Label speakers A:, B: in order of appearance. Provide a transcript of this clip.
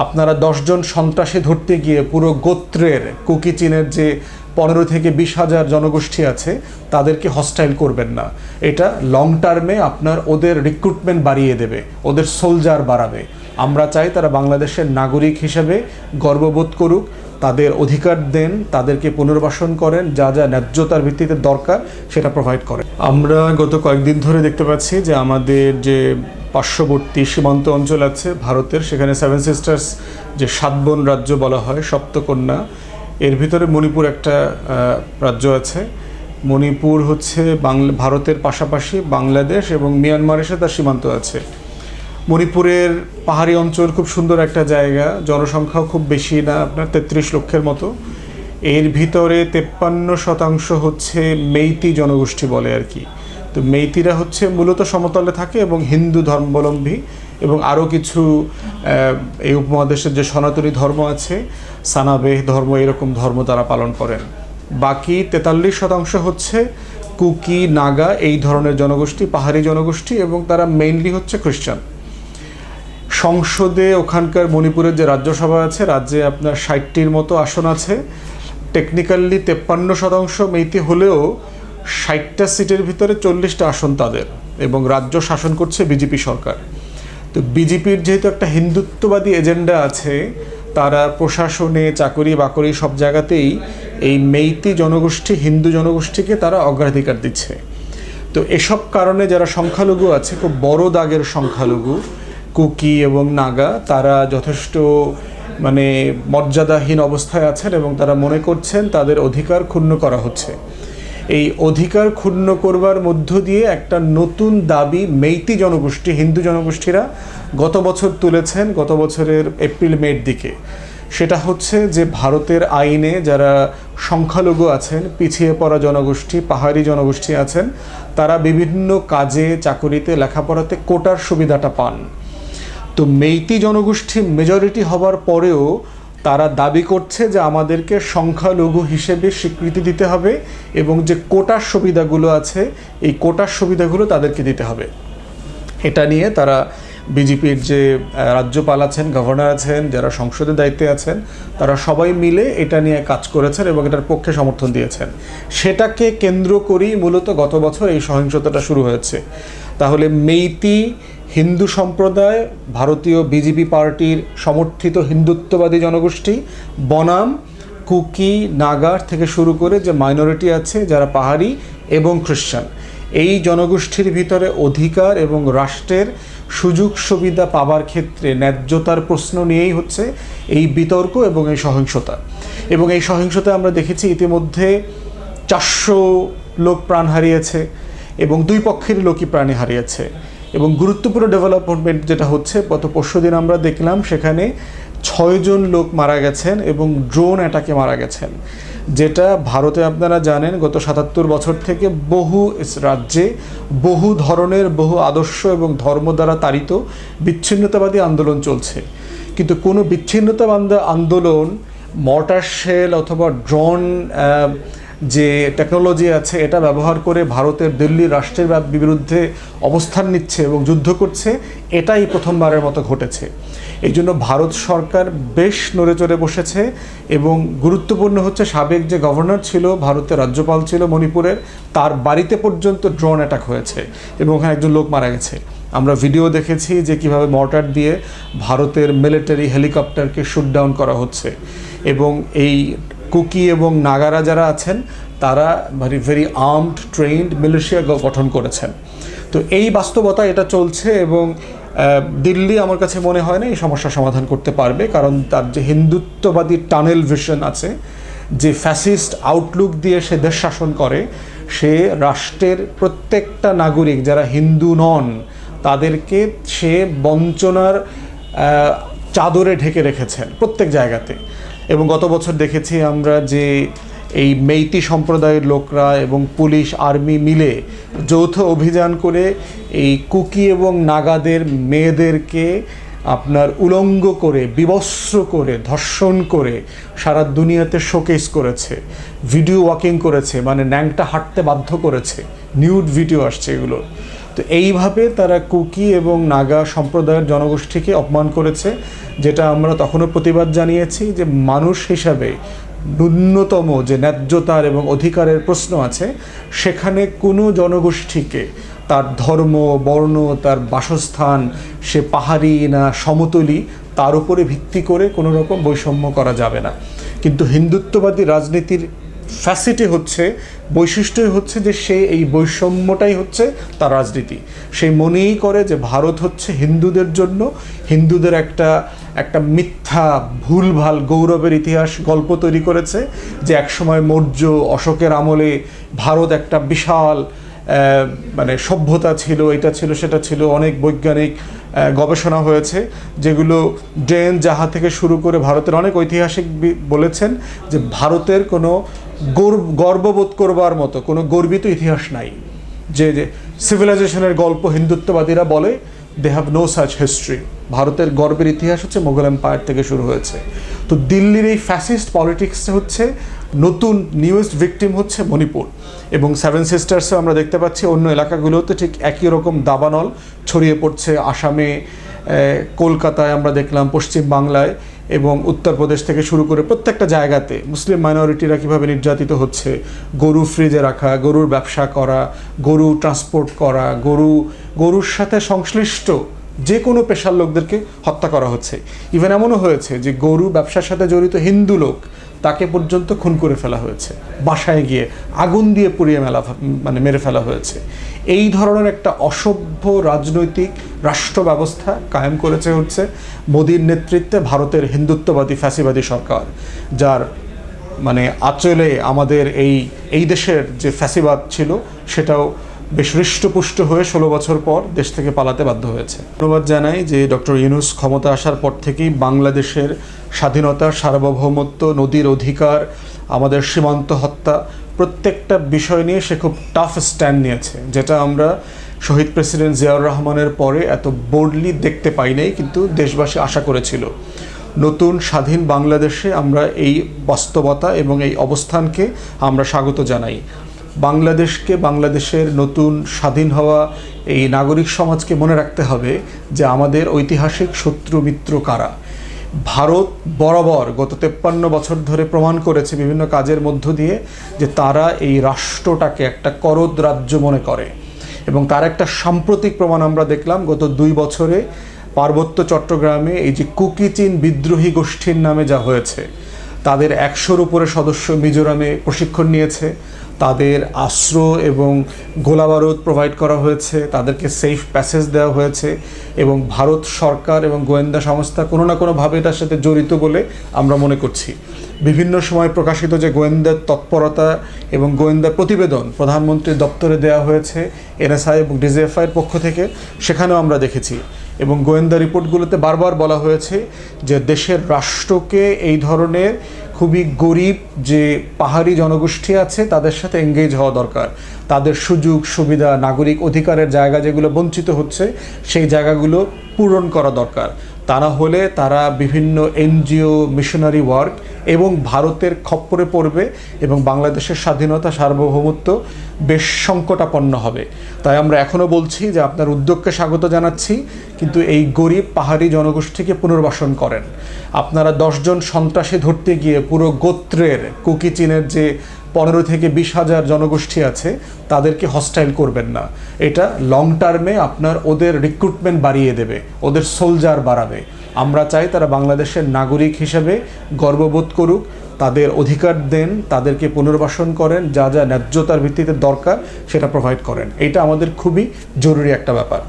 A: আপনারা 10 জন সন্ত্রাসী ধরতে গিয়ে পুরো গোত্রের কুকি চীনের যে 15 থেকে 20,000 জনগোষ্ঠী আছে তাদেরকে হস্টাইল করবেন না। এটা লং টার্মে আপনার ওদের রিক্রুটমেন্ট বাড়িয়ে দেবে, ওদের সোলজার বাড়াবে। আমরা চাই তারা বাংলাদেশের নাগরিক হিসেবে গর্ববোধ করুক, তাদের অধিকার দেন, তাদেরকে পুনর্বাসন করেন, যা যা ন্যায্যতার ভিত্তিতে দরকার সেটা প্রোভাইড করেন। আমরা গত কয়েকদিন ধরে দেখতে পাচ্ছি যে আমাদের যে পার্শ্ববর্তী সীমান্ত অঞ্চল আছে ভারতের, সেখানে 7 সিস্টার্স যে 7 বোন রাজ্য বলা হয়, সপ্তকন্যা, এর ভিতরে মণিপুর একটা রাজ্য আছে। মণিপুর হচ্ছে ভারতের পাশাপাশি বাংলাদেশ এবং মিয়ানমারের সাথে তার সীমান্ত আছে। মণিপুরের পাহাড়ি অঞ্চল খুব সুন্দর একটা জায়গা, জনসংখ্যাও খুব বেশি না, আপনার 33 লক্ষের মতো। এর ভিতরে 53% হচ্ছে মেইতি জনগোষ্ঠী বলে আর কি। তো মেইতিরা হচ্ছে মূলত সমতলে থাকে এবং হিন্দু ধর্মাবলম্বী, এবং আরও কিছু এই উপমহাদেশের যে সনাতনী ধর্ম আছে, সানাবেহ ধর্ম, এরকম ধর্ম তারা পালন করেন। বাকি 43% হচ্ছে কুকি, নাগা, এই ধরনের জনগোষ্ঠী, পাহাড়ি জনগোষ্ঠী, এবং তারা মেইনলি হচ্ছে খ্রিস্টান। সংসদে ওখানকার মণিপুরের যে রাজ্যসভা আছে, রাজ্যে আপনার 60টির মতো আসন আছে। টেকনিক্যালি 53% মেইতি হলেও 60টা সিটের ভিতরে 40টা আসন তাদের, এবং রাজ্য শাসন করছে বিজেপি সরকার। তো বিজেপির যেহেতু একটা হিন্দুত্ববাদী এজেন্ডা আছে, তারা প্রশাসনে, চাকরি বাকরি সব জায়গাতেই এই মেইতি জনগোষ্ঠী, হিন্দু জনগোষ্ঠীকে তারা অগ্রাধিকার দিচ্ছে। তো এসব কারণে যারা সংখ্যালঘু আছে, খুব বড় দাগের সংখ্যালঘু, কুকি এবং নাগা, তারা যথেষ্ট মর্যাদাহীন অবস্থায় আছেন এবং তারা মনে করছেন তাদের অধিকার ক্ষুণ্ণ করা হচ্ছে। এই অধিকার ক্ষুণ্ণ করবার মধ্য দিয়ে একটা নতুন দাবি মেইতি জনগোষ্ঠী, হিন্দু জনগোষ্ঠীরা গত বছর তুলেছেন, গত বছরের এপ্রিল-মের দিকে। সেটা হচ্ছে যে ভারতের আইনে যারা সংখ্যালঘু আছেন, পিছিয়ে পড়া জনগোষ্ঠী, পাহাড়ি জনগোষ্ঠী আছেন, তারা বিভিন্ন কাজে, চাকুরিতে, লেখাপড়াতে কোটার সুবিধাটা পান। তো মেইতি জনগোষ্ঠী মেজরিটি হবার পরেও তারা দাবি করছে যে আমাদেরকে সংখ্যালঘু হিসেবে স্বীকৃতি দিতে হবে, এবং যে কোটার সুবিধাগুলো আছে এই কোটার সুবিধাগুলো তাদেরকে দিতে হবে। এটা নিয়ে তারা বিজেপির যে রাজ্যপাল আছেন, গভর্নর আছেন, যারা সংসদের দায়িত্বে আছেন, তারা সবাই মিলে এটা নিয়ে কাজ করেছেন এবং এটার পক্ষে সমর্থন দিয়েছেন। সেটাকে কেন্দ্র করেই মূলত গত বছর এই সহিংসতাটা শুরু হয়েছে। তাহলে মেইতি হিন্দু সম্প্রদায়, ভারতীয় বিজেপি পার্টির সমর্থিত হিন্দুত্ববাদী জনগোষ্ঠী বনাম কুকি, নাগার থেকে শুরু করে যে মাইনরিটি আছে যারা পাহাড়ি এবং খ্রিস্টান, এই জনগোষ্ঠীর ভিতরে অধিকার এবং রাষ্ট্রের সুযোগ সুবিধা পাবার ক্ষেত্রে ন্যায্যতার প্রশ্ন নিয়েই হচ্ছে এই বিতর্ক এবং এই সহিংসতা। এবং এই সহিংসতায় আমরা দেখেছি ইতিমধ্যে 400 লোক প্রাণ হারিয়েছে এবং দুই পক্ষের লোকই প্রাণী হারিয়েছে। এবং গুরুত্বপূর্ণ ডেভেলপমেন্ট যেটা হচ্ছে, গত পরশুদিন আমরা দেখলাম সেখানে 6 জন লোক মারা গেছেন এবং ড্রোন অ্যাটাকে মারা গেছেন, যেটা ভারতে আপনারা জানেন গত 77 বছর থেকে বহু রাজ্যে বহু ধরনের, বহু আদর্শ এবং ধর্ম দ্বারা তাড়িত বিচ্ছিন্নতাবাদী আন্দোলন চলছে। কিন্তু কোনো বিচ্ছিন্নতাবাদী আন্দোলন মর্টার শেল অথবা ড্রোন যে টেকনোলজি আছে এটা ব্যবহার করে ভারতের দিল্লি রাষ্ট্রের বিরুদ্ধে অবস্থান নিচ্ছে এবং যুদ্ধ করছে, এটাই প্রথমবারের মতো ঘটেছে। এই জন্য ভারত সরকার বেশ নড়ে চড়ে বসেছে। এবং গুরুত্বপূর্ণ হচ্ছে, সাবেক যে গভর্নর ছিল, ভারতের রাজ্যপাল ছিল মণিপুরের, তার বাড়িতে পর্যন্ত ড্রোন অ্যাটাক হয়েছে এবং ওখানে একজন লোক মারা গেছে। আমরা ভিডিও দেখেছি যে কিভাবে মর্টার দিয়ে ভারতের মিলিটারি হেলিকপ্টারকে শুট ডাউন করা হচ্ছে। এবং এই কুকি এবং নাগারা যারা আছেন তারা ভেরি আর্মড, ট্রেইনড মিলিশিয়া গঠন করেছেন। তো এই বাস্তবতা এটা চলছে, এবং দিল্লি আমার কাছে মনে হয় না এই সমস্যার সমাধান করতে পারবে, কারণ তার যে হিন্দুত্ববাদী টানেল ভিশন আছে, যে ফ্যাসিস্ট আউটলুক দিয়ে সে দেশ শাসন করে, সে রাষ্ট্রের প্রত্যেকটা নাগরিক যারা হিন্দু নন তাদেরকে সে বঞ্চনার চাদরে ঢেকে রেখেছেন প্রত্যেক জায়গাতে। এবং গত বছর দেখেছি আমরা যে এই মেইতি সম্প্রদায়ের লোকরা এবং পুলিশ, আর্মি মিলে যৌথ অভিযান করে এই কুকি এবং নাগাদের মেয়েদেরকে আপনার উলঙ্গ করে, বিবস্ত্র করে, ধর্ষণ করে সারা দুনিয়াতে শোকেস করেছে, ভিডিও ওয়াকিং করেছে, ন্যাংটা হাঁটতে বাধ্য করেছে, নিউড ভিডিও আসছে এগুলো। তো এইভাবে তারা কুকি এবং নাগা সম্প্রদায়ের জনগোষ্ঠীকে অপমান করেছে, যেটা আমরা তখনও প্রতিবাদ জানিয়েছি যে মানুষ হিসাবে ন্যূনতম যে ন্যায্যতার এবং অধিকারের প্রশ্ন আছে, সেখানে কোনো জনগোষ্ঠীকে তার ধর্ম, বর্ণ, তার বাসস্থান, সে পাহাড়ি না সমতলী, তার উপরে ভিত্তি করে কোনো রকম বৈষম্য করা যাবে না। কিন্তু হিন্দুত্ববাদী রাজনীতির ফ্যাসিটি হচ্ছে, বৈশিষ্ট্যই হচ্ছে যে সে এই বৈষম্যটাই হচ্ছে তার রাজনীতি। সে মনেই করে যে ভারত হচ্ছে হিন্দুদের জন্য, হিন্দুদের একটা মিথ্যা ভুলভাল গৌরবের ইতিহাস গল্প তৈরি করেছে, যে একসময় মৌর্য অশোকের আমলে ভারত একটা বিশাল মানে সভ্যতা ছিল, এটা ছিল সেটা ছিল, অনেক বৈজ্ঞানিক গবেষণা হয়েছে, যেগুলো ডেন জাহা থেকে শুরু করে ভারতের অনেক ঐতিহাসিক বলেছেন যে ভারতের কোনো গর্ববোধ করবার মতো কোনো গর্বিত ইতিহাস নাই। যে সিভিলাইজেশনের গল্প হিন্দুত্ববাদীরা বলে, they have no such history. ভারতের গর্বের ইতিহাস হচ্ছে মোগল এম্পায়ার থেকে শুরু হয়েছে। তো দিল্লির এই ফ্যাসিস্ট পলিটিক্স হচ্ছে নতুন নিউয়েস্ট ভিকটিম হচ্ছে মণিপুর, এবং সেভেন সিস্টার্সে আমরা দেখতে পাচ্ছি অন্য এলাকাগুলোতে ঠিক একই রকম দাবানল ছড়িয়ে পড়ছে। আসামে, কলকাতায় আমরা দেখলাম, পশ্চিম বাংলায় এবং উত্তরপ্রদেশ থেকে শুরু করে প্রত্যেকটা জায়গাতে মুসলিম মাইনরিটিরা কীভাবে নির্যাতিত হচ্ছে। গরু ফ্রিজে রাখা, গরুর ব্যবসা করা, গরু ট্রান্সপোর্ট করা, গরুর সাথে সংশ্লিষ্ট যে কোনো পেশার লোকদেরকে হত্যা করা হচ্ছে। ইভেন এমনও হয়েছে যে গরু ব্যবসার সাথে জড়িত হিন্দু লোক, তাকে পর্যন্ত খুন করে ফেলা হয়েছে, বাসায় গিয়ে আগুন দিয়ে পুড়িয়ে মেরে ফেলা হয়েছে। এই ধরনের একটা অসভ্য রাজনৈতিক রাষ্ট্র ব্যবস্থা কায়েম করেছে হচ্ছে মোদির নেতৃত্বে ভারতের হিন্দুত্ববাদী ফ্যাসিবাদী সরকার, যার মানে আঁচলে আমাদের এই দেশের যে ফ্যাসিবাদ ছিল সেটাও বেশ হৃষ্টপুষ্ট হয়ে 16 বছর পর দেশ থেকে পালাতে বাধ্য হয়েছে। ধন্যবাদ জানাই যে ডক্টর ইউনূস ক্ষমতা আসার পর থেকেই বাংলাদেশের স্বাধীনতা, সার্বভৌমত্ব, নদীর অধিকার, আমাদের সীমান্ত হত্যা, প্রত্যেকটা বিষয় নিয়ে সে খুব টাফ স্ট্যান্ড নিয়েছে, যেটা আমরা শহীদ প্রেসিডেন্ট জিয়াউর রহমানের পরে এত বোল্ডলি দেখতে পাই নাই, কিন্তু দেশবাসী আশা করেছিল। নতুন স্বাধীন বাংলাদেশে আমরা এই বাস্তবতা এবং এই অবস্থানকে আমরা স্বাগত জানাই। বাংলাদেশকে, বাংলাদেশের নতুন স্বাধীন হওয়া এই নাগরিক সমাজকে মনে রাখতে হবে যে আমাদের ঐতিহাসিক শত্রু মিত্র কারা। ভারত বরাবর গত 53 বছর ধরে প্রমাণ করেছে বিভিন্ন কাজের মধ্য দিয়ে যে তারা এই রাষ্ট্রটাকে একটা করদ রাজ্য মনে করে, এবং তার একটা সাম্প্রতিক প্রমাণ আমরা দেখলাম গত 2 বছরে পার্বত্য চট্টগ্রামে এই যে কুকি চীন বিদ্রোহী গোষ্ঠীর নামে যা হয়েছে। তাদের 100-র উপরে সদস্য মিজোরামে প্রশিক্ষণ নিয়েছে, তাদের আশ্রয় এবং গোলাবারুদ প্রোভাইড করা হয়েছে, তাদেরকে সেফ প্যাসেজ দেওয়া হয়েছে, এবং ভারত সরকার এবং গোয়েন্দা সংস্থা কোনো না কোনোভাবে এটার সাথে জড়িত বলে আমরা মনে করছি। বিভিন্ন সময় প্রকাশিত যে গোয়েন্দা তৎপরতা এবং গোয়েন্দা প্রতিবেদন প্রধানমন্ত্রীর দপ্তরে দেওয়া হয়েছে এনএসআই এবং ডিজিএফআইয়ের পক্ষ থেকে, সেখানেও আমরা দেখেছি। এবং গোয়েন্দা রিপোর্টগুলোতে বারবার বলা হয়েছে যে দেশের রাষ্ট্রকে এই ধরনের খুবই গরিব যে পাহাড়ি জনগোষ্ঠী আছে তাদের সাথে এঙ্গেজ হওয়া দরকার। তাদের সুযোগ সুবিধা, নাগরিক অধিকারের জায়গা যেগুলো বঞ্চিত হচ্ছে সেই জায়গাগুলো পূরণ করা দরকার। তা না হলে তারা বিভিন্ন এনজিও, মিশনারি ওয়ার্ক এবং ভারতের খপ্পরে পড়বে এবং বাংলাদেশের স্বাধীনতা, সার্বভৌমত্ব বেশ সংকটাপন্ন হবে। তাই আমরা এখনও বলছি যে আপনার উদ্যোগকে স্বাগত জানাচ্ছি, কিন্তু এই গরিব পাহাড়ি জনগোষ্ঠীকে পুনর্বাসন করেন। আপনারা 10 জন সন্ত্রাসী ধরতে গিয়ে পুরো গোত্রের কুকি চীনের যে 15 থেকে 20 হাজার জনগোষ্ঠী আছে তাদেরকে হস্টাইল করবেন না। এটা লং টার্মে আপনার ওদের রিক্রুটমেন্ট বাড়িয়ে দেবে, ওদের সোলজার বাড়াবে। আমরা চাই তারা বাংলাদেশের নাগরিক হিসেবে গর্ববোধ করুক, তাদের অধিকার দেন, তাদেরকে পুনর্বাসন করেন, যা যা ন্যায্যতার ভিত্তিতে দরকার সেটা প্রোভাইড করেন। এটা আমাদের খুবই জরুরি একটা ব্যাপার।